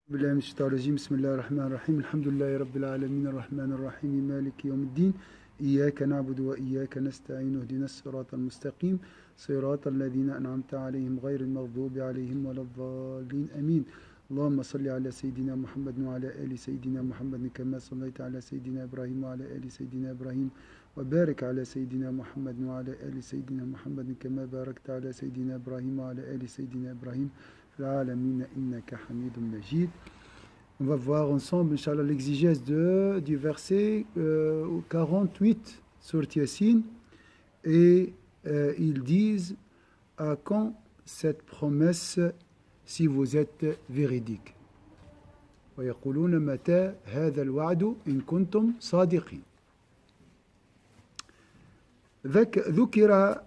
بالله من الشيطان الرجيم بسم الله الرحمن الرحيم الحمد لله رب العالمين الرحمن الرحيم مالك يوم الدين إياك نعبد وإياك نستعين اهدنا الصراط المستقيم صراط الذين أنعمت عليهم غير المغضوب عليهم ولا الضالين آمين اللهم صل على سيدنا محمد وعلى آل سيدنا محمد كما صليت على سيدنا إبراهيم وعلى آل سيدنا إبراهيم وبارك على سيدنا محمد وعلى آل سيدنا محمد كما باركت على سيدنا إبراهيم وعلى آل سيدنا إبراهيم في العالمين إنك حميد مجيد. On va voir ensemble, Inch'Allah, l'exégèse du verset 48 sur Yassine. Et ils disent à quand cette promesse si vous êtes véridique. ويقولون متى هذا الوعد إن كنتم صادقين. ذكر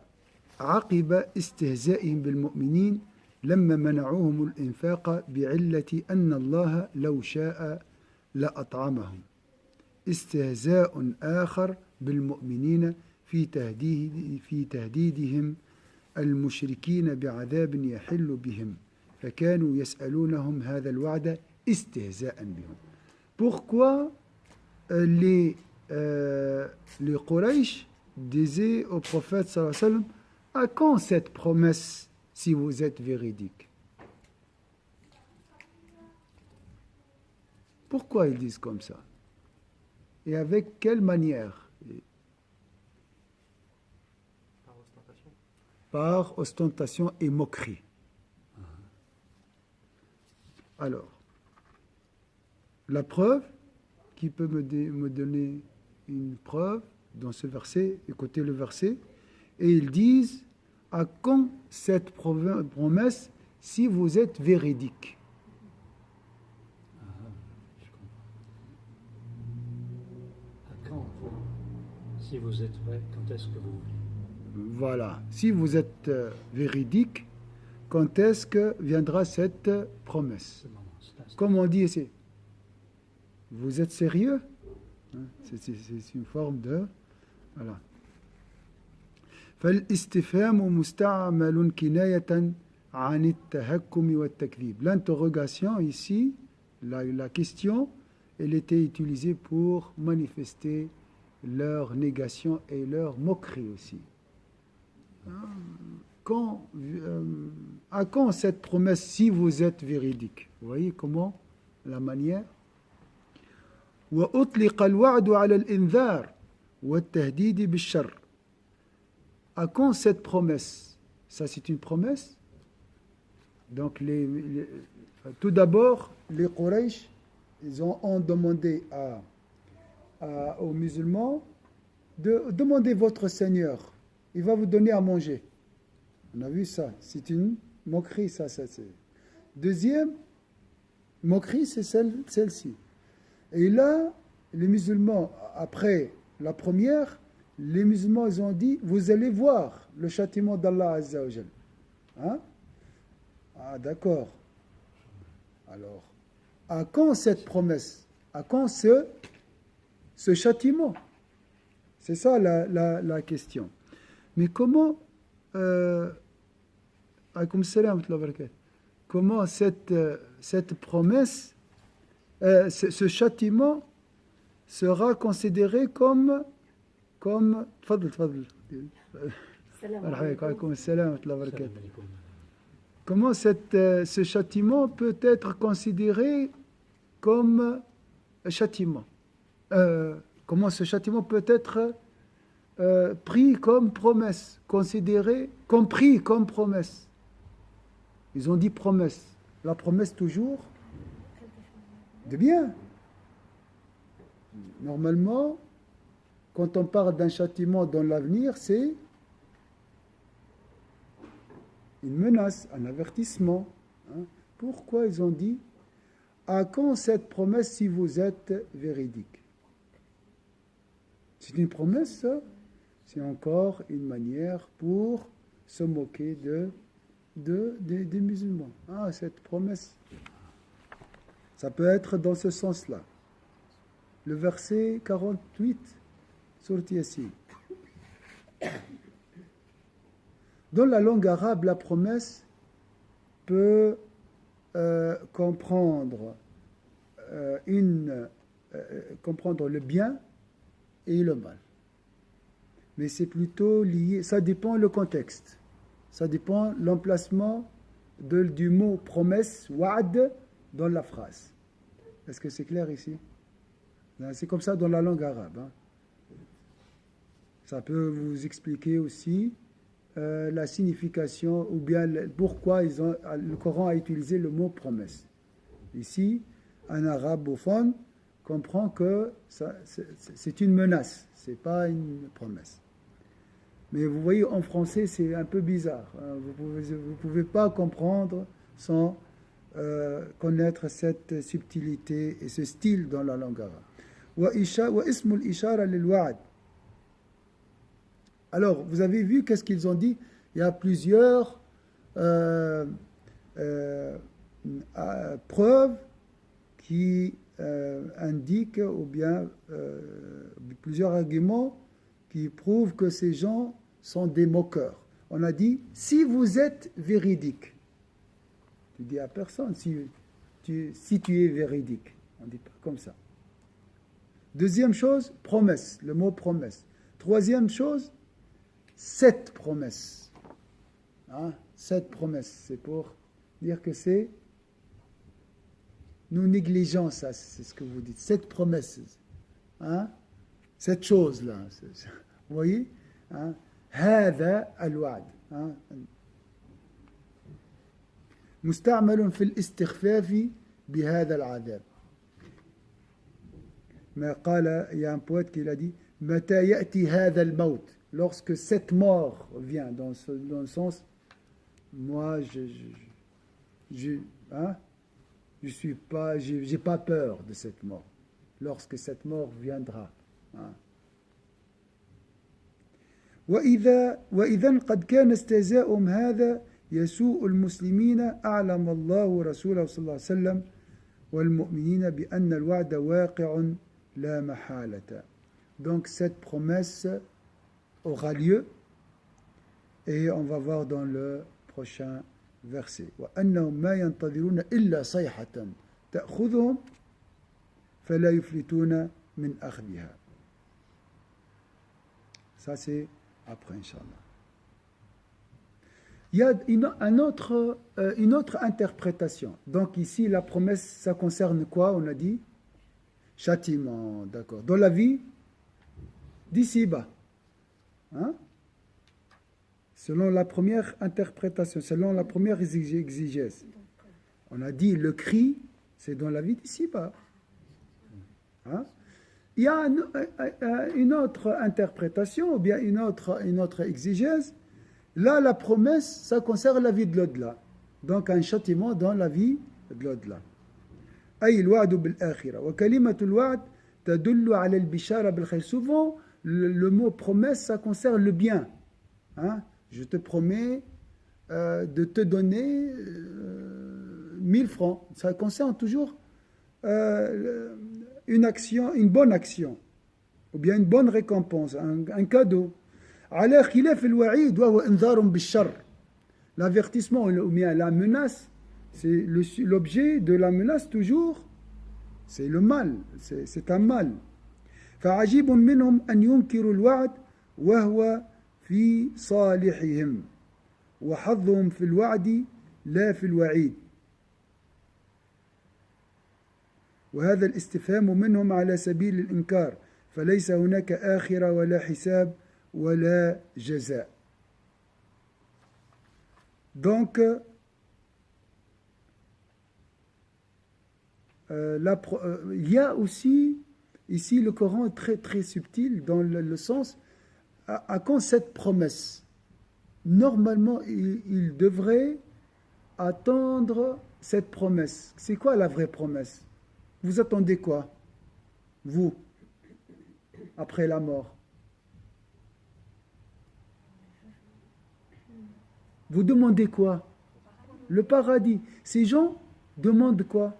عقب استهزائهم بالمؤمنين لما منعوهم الإنفاق بعلة أن الله لو شاء لأطعمهم. استهزاء آخر بالمؤمنين في تهديدهم المشركين بعذاب يحل بهم فكانوا يسألونهم هذا الوعد استهزاء بهم. Pourquoi les Quraysh disaient au prophète sallallahu alayhi wa sallam, à quand cette promesse si vous êtes véridique? Pourquoi ils disent comme ça? Et avec quelle manière? Par ostentation. Par ostentation et moquerie. Alors, la preuve, qui peut me donner une preuve dans ce verset? Écoutez le verset. Et ils disent, à quand cette promesse si vous êtes véridique? Je comprends. À quand si vous êtes vrai, quand est-ce que vous voulez? Voilà. Si vous êtes véridique, quand est-ce que viendra cette promesse? Comme on dit ici, vous êtes sérieux? C'est une forme de... Voilà. فالاستفهام مستعمل كناية عن التهكم والتكذيب. L'interrogation ici, la question, elle était utilisée pour manifester leur négation et leur moquerie aussi. À quand cette promesse si vous êtes véridique? Vous voyez comment la manière. وأطلق الوعد على الإنذار والتهديد بالشر. À quand cette promesse? Ça, c'est une promesse. Donc, tout d'abord, les Quraysh, ils ont demandé aux musulmans de demander votre Seigneur. Il va vous donner à manger. On a vu ça. C'est une moquerie, ça. Deuxième moquerie, c'est celle-ci. Et là, les musulmans, après la première, les musulmans, ils ont dit, vous allez voir le châtiment d'Allah Azza wa Jal. Hein? Ah, d'accord. Alors, à quand cette promesse? À quand ce châtiment? C'est ça la question. Mais comment, comment cette promesse, ce châtiment sera considéré comme comment ce châtiment peut être considéré comme châtiment? Comment ce châtiment peut être pris comme promesse, considéré, compris comme promesse? Ils ont dit promesse. La promesse toujours de bien. Normalement, quand on parle d'un châtiment dans l'avenir, c'est une menace, un avertissement. Pourquoi ils ont dit à quand cette promesse si vous êtes véridique? C'est une promesse, ça? C'est encore une manière pour se moquer des musulmans. Ah, cette promesse, ça peut être dans ce sens-là. Le verset 48 sur Yassine. Dans la langue arabe, la promesse peut comprendre comprendre le bien et le mal. Mais c'est plutôt lié, ça dépend le contexte, ça dépend l'emplacement du mot promesse, wa'd, dans la phrase. Est-ce que c'est clair ici? C'est comme ça dans la langue arabe. Hein. Ça peut vous expliquer aussi la signification ou bien pourquoi le Coran a utilisé le mot promesse. Ici, un arabophone comprend que c'est une menace, ce n'est pas une promesse. Mais vous voyez, en français, c'est un peu bizarre. Hein. Vous ne pouvez pas comprendre sans connaître cette subtilité et ce style dans la langue arabe. وَإِسْمُ الْإِشَارَةِ لِلْوَعْدِ. Alors, vous avez vu qu'est-ce qu'ils ont dit? Il y a plusieurs preuves qui indiquent, ou bien plusieurs arguments qui prouvent que ces gens sont des moqueurs. On a dit, si vous êtes véridique, tu dis à personne si tu es véridique. On ne dit pas comme ça. Deuxième chose, promesse, le mot promesse. Troisième chose, cette promesse. Hein? Cette promesse, c'est pour dire que c'est... Nous négligeons ça, c'est ce que vous dites. Cette promesse, hein? Cette chose-là. Vous voyez? هذا الوعد. مستعمل في الاستخفاف بهذا العذاب. Mais il y a un poète qui l'a dit متى يأتي هذا الموت, lorsque cette mort vient, dans le sens, moi j'ai pas peur de cette mort, lorsque cette mort viendra. Hein. وإذا قد كان استهزاؤهم هذا يسوء المسلمين أعلم الله ورسوله صلى الله عليه وسلم والمؤمنين بأن الوعد واقع لا محالة. Donc cette promesse aura lieu et on va voir dans le prochain verset. وأنهم ما ينتظرون إلا صيحة تأخذهم فلا يفلتون من أخذها. Ça c'est après, Inch'Allah. Il y a une autre interprétation. Donc ici, la promesse, ça concerne quoi? On a dit châtiment, d'accord. Dans la vie d'ici-bas. Hein? Selon la première interprétation, selon la première exégèse. On a dit le cri, c'est dans la vie d'ici-bas. Hein? Il y a une autre interprétation, ou bien une autre exégèse. Là, la promesse, ça concerne la vie de l'au-delà. Donc, un châtiment dans la vie de l'au-delà. أي الوعد بالآخرة وكلمة الوعد تدل على البشارة بالخير. Souvent, le mot promesse, ça concerne le bien. Hein? Je te promets de te donner 1000 francs. Ça concerne toujours une action, une bonne action, ou bien une bonne récompense, un cadeau. على خلاف الوعيد وهو إنذار بالشر. L'avertissement ou bien la menace, c'est l'objet de la menace toujours, c'est le mal, c'est un mal. فعجيب منهم أن ينكروا الوعد وهو في صالحهم وحظهم في الوعد لا في الوعيد. وهذا الاستفهام منهم على سبيل الإنكار فليس هناك آخرة ولا حساب ولا جزاء. Donc il y a aussi ici le Coran est très très subtil dans le sens à quand cette promesse. Normalement il devrait attendre cette promesse. C'est quoi la vraie promesse? Vous attendez quoi, vous, après la mort? Vous demandez quoi? Le paradis. Ces gens demandent quoi?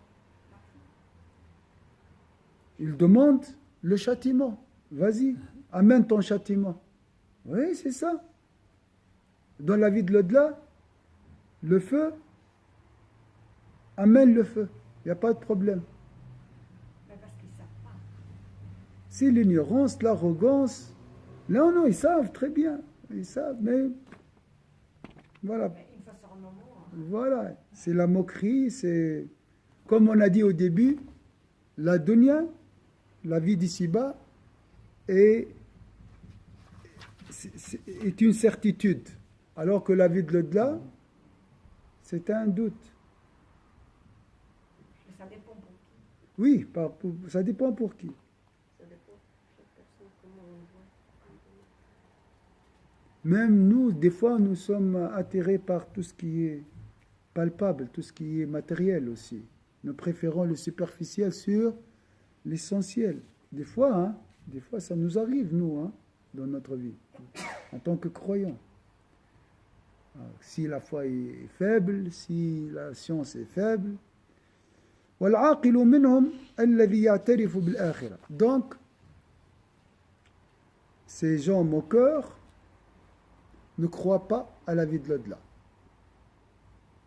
Ils demandent le châtiment. Vas-y, amène ton châtiment. Oui, c'est ça. Dans la vie de l'au-delà, le feu, amène le feu. Il n'y a pas de problème. C'est l'ignorance, l'arrogance. Non, non, ils savent très bien. Ils savent, mais voilà. Voilà, c'est la moquerie, c'est comme on a dit au début, la dunya, la vie d'ici-bas, est une certitude, alors que la vie de l'au-delà, c'est un doute. Mais ça dépend pour qui. Oui, ça dépend pour qui. Ça dépend de chaque personne, comment on voit. Même nous, des fois, nous sommes attirés par tout ce qui est palpable, tout ce qui est matériel aussi. Nous préférons le superficiel sur l'essentiel. Des fois, ça nous arrive, nous, dans notre vie, en tant que croyants. Alors, si la foi est faible, si la science est faible. وَالْعَاقِلُ مِنْهُمْ الَّذِي يَعْتَرِفُ بِالْآخِرَةِ. Donc, ces gens moqueurs ne croient pas à la vie de l'au-delà.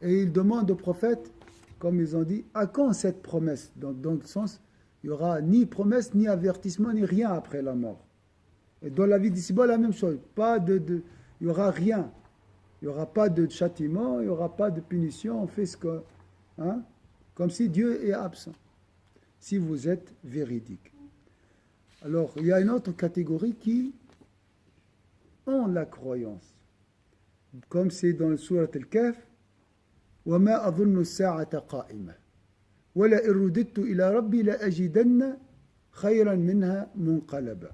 Et ils demandent au prophète, comme ils ont dit, à quand cette promesse? Donc, dans le sens, il n'y aura ni promesse, ni avertissement, ni rien après la mort. Et dans la vie d'ici-bas, la même chose. Il n'y aura rien. Il n'y aura pas de châtiment, il n'y aura pas de punition. On fait ce que... comme si Dieu est absent. Si vous êtes véridique. Alors, il y a une autre catégorie qui ont la croyance. Comme c'est dans le Surat Al-Kahf, وَمَا أَظُنُّ السَّاعَةَ قَائِمَةً وَلَئِن رُدِدتُّ إِلَى رَبِّي لَأَجِدَنَّ خَيْرًا مِنْهَا مُنْقَلَبًا.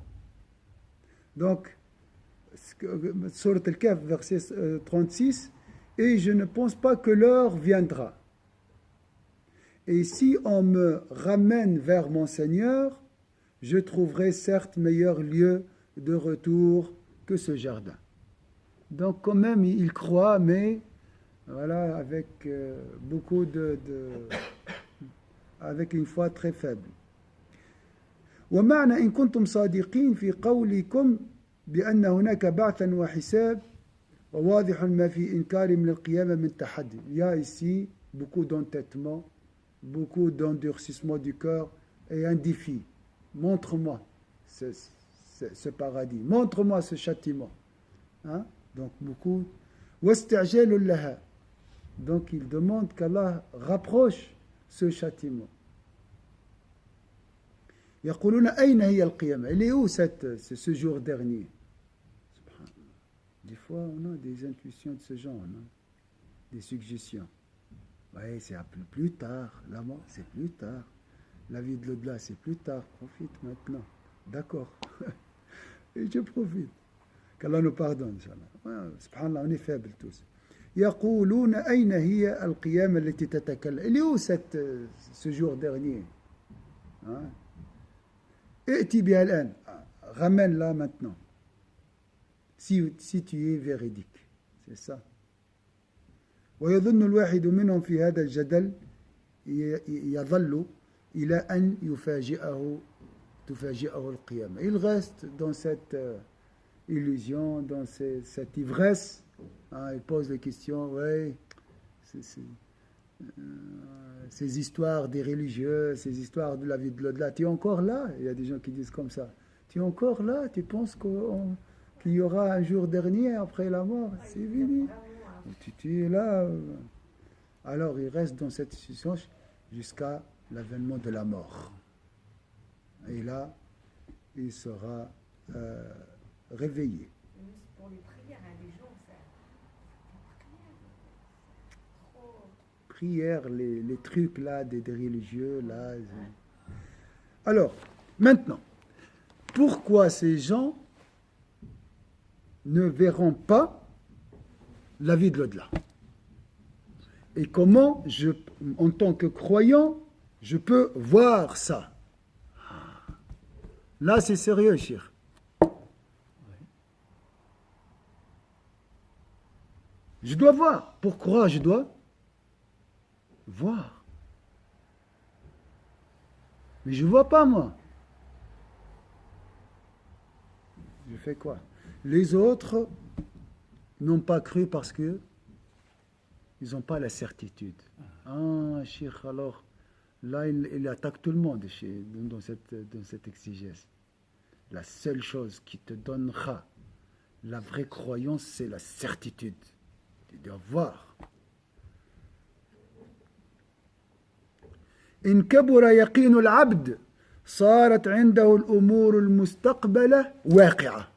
Donc, Surat Al-Kahf, verset 36, et je ne pense pas que l'heure viendra. Et si on me ramène vers mon Seigneur, je trouverai certes meilleur lieu de retour que ce jardin. Donc quand même, il croit, mais voilà, avec beaucoup avec une foi très faible. ومعنى إن كنتم صادقين في قولكم بأن هناك بعثا وحساب وواضح ما في إنكار من القيامة من تحدي. Il y a ici beaucoup d'entêtement, beaucoup d'endurcissement du cœur et un défi. Montre-moi ce paradis, montre-moi ce châtiment. Donc beaucoup. واستعجال لها. Donc il demande qu'Allah rapproche ce châtiment. يقولون أين هي القيامة? Elle est où ce jour dernier? Des fois on a des intuitions de ce genre, des suggestions. Oui, c'est plus tard. La mort, c'est plus tard. La vie de l'au-delà, c'est plus tard. Profite maintenant. D'accord. Et je profite. Qu'Allah nous pardonne, Inch'Allah. Subhanallah, on est faibles tous. يقولون أين هي القيامة التي تتكلم. Elle est où ce jour dernier? ائتي بها الآن. Ramène-la maintenant. Si tu es véridique. C'est ça. ويظن الواحد منهم في هذا الجدل يظل إلى أن تفاجئه القيامة. Il reste dans cette illusion, dans cette ivresse. Il pose les questions, ces histoires des religieux, ces histoires de la vie de l'au-delà. Tu es encore là? Il y a des gens qui disent comme ça. Tu es encore là? Tu penses qu'il y aura un jour dernier après la mort? C'est fini. Tu es là. Alors il reste dans cette situation jusqu'à l'avènement de la mort. Et là, il sera réveillé. Pour les prières, les gens, prières, les trucs là, des religieux là. Alors, maintenant, pourquoi ces gens ne verront pas la vie de l'au-delà? Et comment, en tant que croyant, je peux voir ça? Là, c'est sérieux, Cheikh. Je dois voir. Pour croire, je dois voir. Mais je ne vois pas, moi. Je fais quoi? Les autres n'ont pas cru parce que ils n'ont pas la certitude. Ah, Cheikh, alors, là, il attaque tout le monde dans cette exégèse. La seule chose qui te donnera la vraie croyance, c'est la certitude. Tu dois voir. إن كبر يقين العبد صارت عنده الأمور المستقبلة واقعة.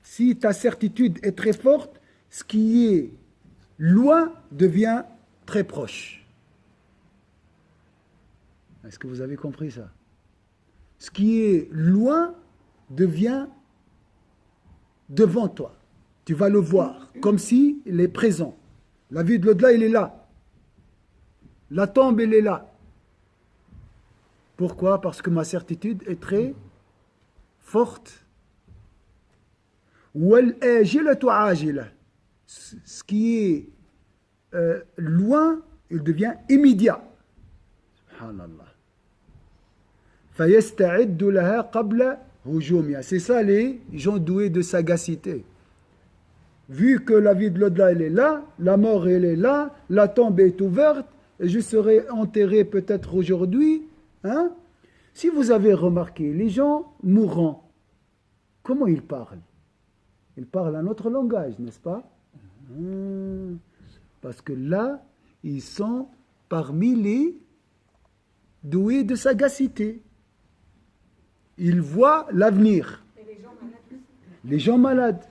Si ta certitude est très forte, ce qui est loin devient très proche. Est-ce que vous avez compris ça? Ce qui est loin devient devant toi. Tu vas le voir, comme si il est présent. La vie de l'au-delà, il est là. La tombe, elle est là. Pourquoi? Parce que ma certitude est très forte. Ce qui est loin, il devient immédiat. Subhanallah. C'est ça les gens doués de sagacité. Vu que la vie de l'au-delà, elle est là, la mort, elle est là, la tombe est ouverte, et je serai enterré peut-être aujourd'hui. Hein? Si vous avez remarqué, les gens mourants, comment ils parlent? Ils parlent un autre langage, n'est-ce pas? Parce que là, ils sont parmi les doués de sagacité. Ils voient l'avenir. Et les gens malades aussi. Les gens malades,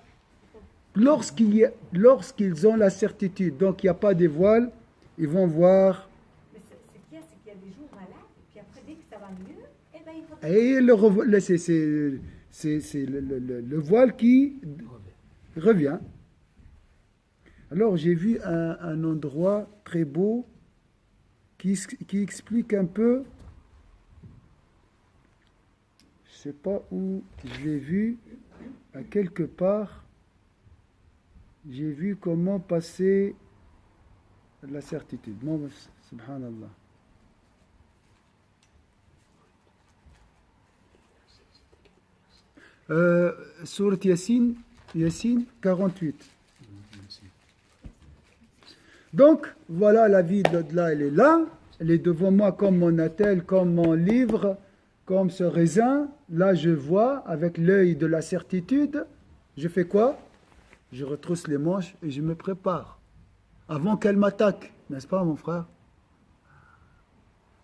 lorsqu'ils ont la certitude, donc il n'y a pas de voile, ils vont voir. Mais ce qu'il y a, c'est qu'il y a des jours malades, puis après, dès que ça va mieux, eh ben, ils vont... Et c'est le voile qui revient. Alors j'ai vu un endroit très beau qui explique un peu, je ne sais pas où je l'ai vu, à quelque part, j'ai vu comment passer la certitude. Bon, subhanallah. Sourate Yassine 48. Donc, voilà, la vie de l'au-delà, elle est là. Elle est devant moi comme mon attel, comme mon livre, comme ce raisin. Là, je vois avec l'œil de la certitude. Je fais quoi? Je retrousse les manches et je me prépare. Avant qu'elle m'attaque, n'est-ce pas, mon frère?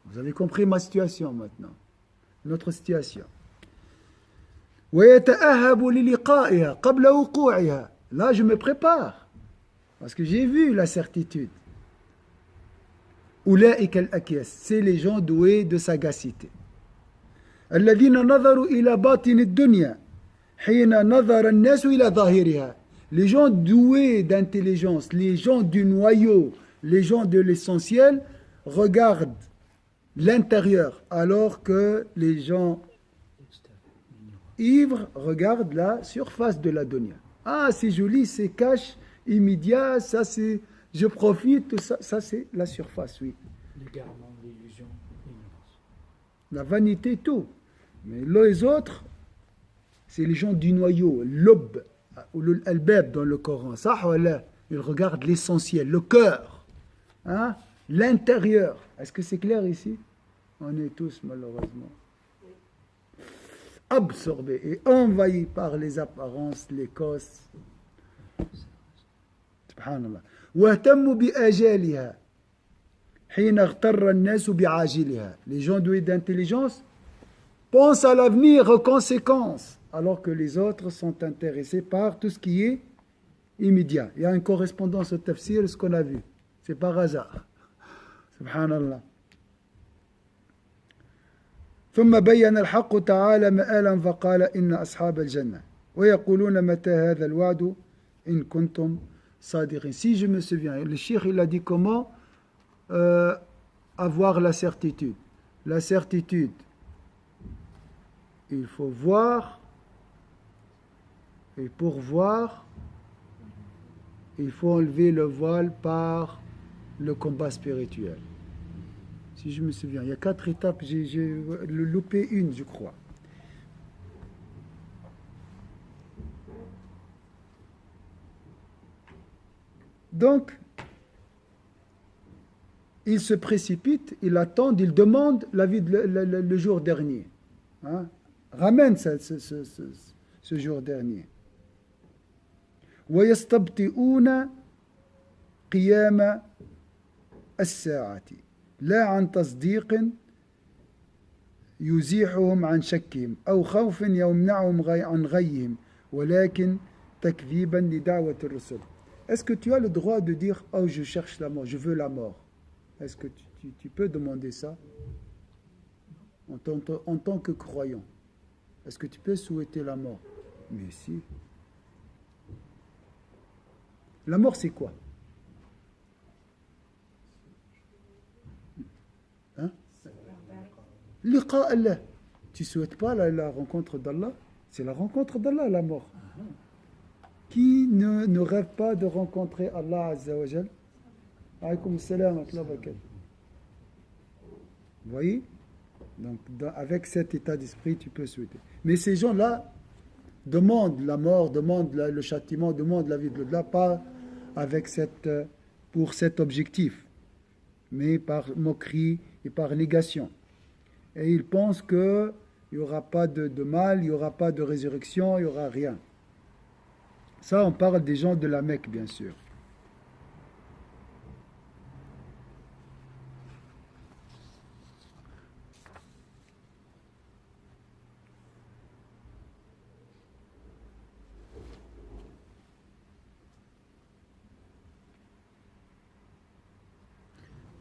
Vous avez compris ma situation maintenant. Notre situation. ويتأهب للقائها قبل وقوعها. Là, je me prépare. Parce que j'ai vu la certitude. أولئك الأكياس. C'est les gens doués de sagacité. الذين نظروا إلى باطن الدنيا حين نظر الناس إلى ظاهرها. Les gens doués d'intelligence, les gens du noyau, les gens de l'essentiel regardent l'intérieur, alors que les gens ivres regardent la surface de la dunya. Ah, c'est joli, c'est cash, immédiat, ça c'est, je profite, tout ça, ça c'est la surface, oui. L'égarement, l'illusion, l'ignorance. La vanité, tout. Mais les autres, c'est les gens du noyau, l'aube, ou l'albab dans le Coran. Ça, ils regardent l'essentiel, le cœur, hein, l'intérieur. Est-ce que c'est clair ici? On est tous malheureusement absorbés et envahis par les apparences, les causes. Subhanallah. واهتموا بآجالها حين اغتر الناس بعاجلها. Les gens doués d'intelligence pensent à l'avenir, aux conséquences, alors que les autres sont intéressés par tout ce qui est immédiat. Il y a une correspondance au tafsir, ce qu'on a vu. C'est par hasard. Subhanallah. ثم بين الحق تعالى مآلا فقال إن أصحاب الجنة ويقولون متى هذا الوعد إن كنتم صادقين. Si je me souviens, le cheikh il a dit comment avoir la certitude. La certitude, il faut voir, et pour voir, il faut enlever le voile par le combat spirituel. Si je me souviens, il y a 4 étapes, j'ai loupé une, je crois. Donc, ils se précipitent, ils attendent, ils demandent la vie le jour dernier. Hein? Ramène ce jour dernier. ويستبطئون قيام الساعة لا عن تصديق يزيحهم عن شكهم أو خوف يمنعهم عن غيهم ولكن تكذيبا لدعوة الرسل. Est-ce que tu as le droit de dire oh je cherche la mort, je veux la mort? Est-ce que tu peux demander ça en tant que croyant? Est-ce que tu peux souhaiter la mort? Mais si. La mort c'est quoi? Hein? Liqa Allah. Tu ne souhaites pas la rencontre d'Allah? C'est la rencontre d'Allah, la mort. Qui ne rêve pas de rencontrer Allah Azza wa Jal? Alaykoum salam wa barakatuh. Vous voyez? Donc, avec cet état d'esprit, tu peux souhaiter. Mais ces gens-là demandent la mort, demandent le châtiment, demandent la vie de l'au-delà, pas avec pour cet objectif, mais par moquerie et par négation. Et ils pensent qu'il n'y aura pas de mal, il n'y aura pas de résurrection, il n'y aura rien. Ça, on parle des gens de la Mecque, bien sûr.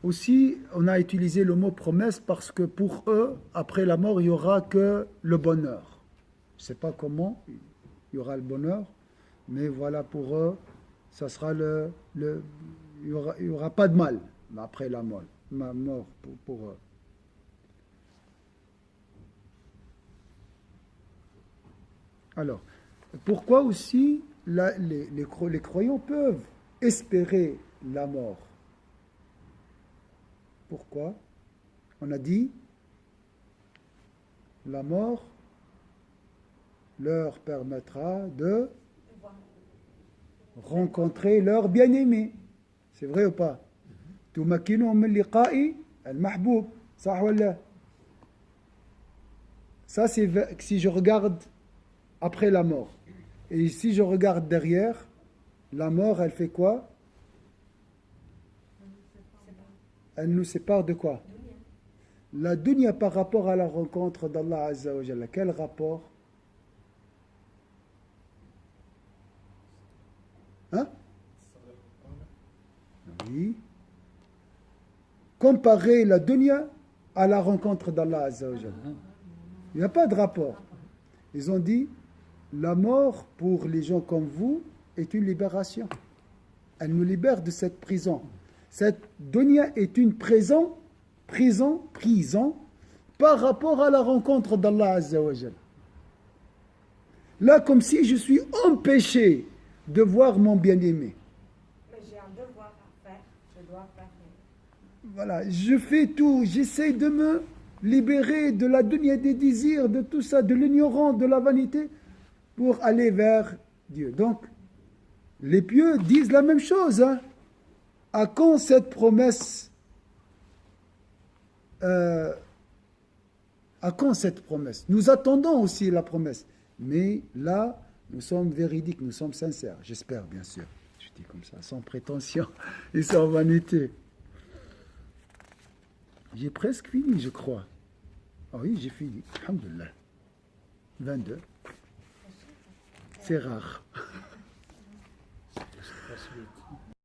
Aussi, on a utilisé le mot promesse parce que pour eux, après la mort, il n'y aura que le bonheur. Je ne sais pas comment il y aura le bonheur, mais voilà, pour eux, ça sera il y aura pas de mal après la mort pour eux. Alors, pourquoi aussi les croyants peuvent espérer la mort? Pourquoi? On a dit, la mort leur permettra de rencontrer leur bien-aimé. C'est vrai ou pas? تمكنهم من لقاء المحبوب. صح ولا? Ça, c'est si je regarde après la mort. Et si je regarde derrière, la mort, elle fait quoi? Elle nous sépare de quoi? La dunya par rapport à la rencontre d'Allah Azza wa Jalla. Quel rapport? Hein? Oui. Comparer la dunya à la rencontre d'Allah Azza wa Jalla. Il n'y a pas de rapport. Ils ont dit, la mort pour les gens comme vous est une libération. Elle nous libère de cette prison. Cette dunya est une prison par rapport à la rencontre d'Allah Azza wa Jalla. Là, comme si je suis empêché de voir mon bien-aimé. Mais j'ai un devoir à faire, je dois faire. Voilà, je fais tout, j'essaie de me libérer de la dunya, des désirs, de tout ça, de l'ignorance, de la vanité, pour aller vers Dieu. Donc, les pieux disent la même chose, hein. À quand cette promesse? À quand cette promesse? Nous attendons aussi la promesse. Mais là, nous sommes véridiques, nous sommes sincères. J'espère, bien sûr. Je dis comme ça, sans prétention et sans vanité. J'ai presque fini, je crois. Ah oui, j'ai fini. Alhamdulillah. 22. C'est rare. Ça passe vite.